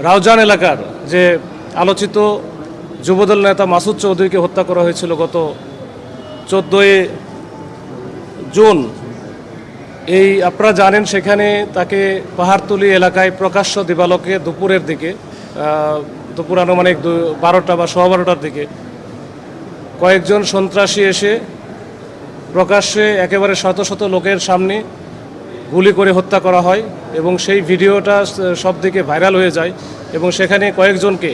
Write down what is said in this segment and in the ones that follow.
রাউজান এলাকার যে আলোচিত যুবদল নেতা মাসুদ চৌধুরীকে হত্যা করা হয়েছিল গত 14 জুন। এই আপনারা জানেন সেখানে তাকে পাহাড়তলি এলাকায় প্রকাশ্য দিবালোকে দুপুরের দিকে দুপুর আনুমানিক 12টা বা 12:15টার দিকে কয়েকজন সন্ত্রাসী এসে প্রকাশ্যে একেবারে শত শত লোকের সামনে গুলি করে হত্যা করা হয় এবং সেই ভিডিওটা সব দিকে ভাইরাল হয়ে যায় এবং সেখানে কয়েকজনকে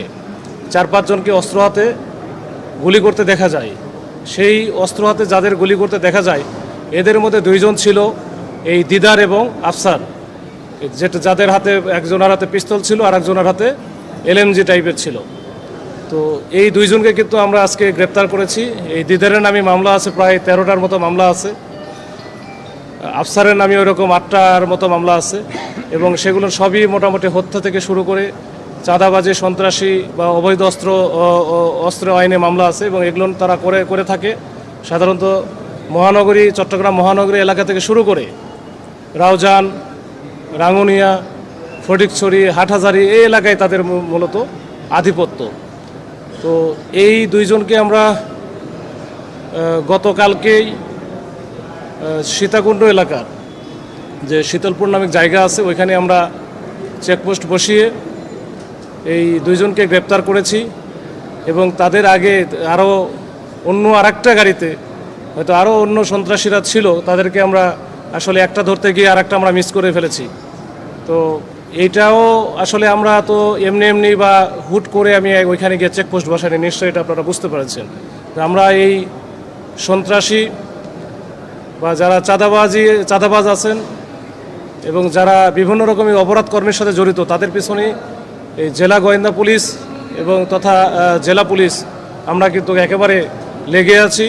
4-5 জনকে অস্ত্র হাতে গুলি করতে দেখা যায়। সেই অস্ত্র হাতে যাদের গুলি করতে দেখা যায় এদের মধ্যে 2 জন ছিল এই দিদার এবং আফসার, যাদের হাতে একজনের হাতে পিস্তল ছিল আর একজনের হাতে এলএমজি টাইপের ছিল। তো এই 2 জনকে কিন্তু আমরা আজকে গ্রেপ্তার করেছি। এই দিদারের নামে মামলা আছে, প্রায় 13টার মতো মামলা আছে। আফসারের নামে ওইরকম 8টার মতো মামলা আছে এবং সেগুলো সবই মোটামুটি হত্যা থেকে শুরু করে চাঁদাবাজি, সন্ত্রাসী বা অবৈধ অস্ত্র আইনে মামলা আছে এবং এগুলো তারা করে থাকে সাধারণত চট্টগ্রাম মহানগরী এলাকা থেকে শুরু করে রাউজান, রাঙ্গুনিয়া, ফটিকছড়ি, হাটহাজারী এই এলাকায় তাদের মূলত আধিপত্য। তো এই 2 জনকে আমরা গতকালকেই সীতাকুণ্ড এলাকার যে শীতলপুর নামক জায়গা আছে ওইখানে আমরা চেকপোস্ট বসিয়ে এই 2 জনকে গ্রেপ্তার করেছি এবং তাদের আগে আরও অন্য আরেকটা গাড়িতে হয়তো আরও অন্য সন্ত্রাসীরা ছিল, তাদেরকে আমরা আসলে একটা ধরতে গিয়ে আরেকটা আমরা মিস করে ফেলেছি। তো এইটাও আসলে আমরা তো এমনি বা হুট করে আমি ওইখানে গিয়ে চেকপোস্ট বসাইনি, নিশ্চয়ই এটা আপনারা বুঝতে পেরেছেন। আমরা এই সন্ত্রাসী বা যারা চাঁদাবাজ আছেন এবং যারা বিভিন্ন রকমের অপরাধ কর্মের সাথে জড়িত তাদের পিছনে এই জেলা গোয়েন্দা পুলিশ এবং তথা জেলা পুলিশ আমরা কিন্তু একেবারে লেগে আছি।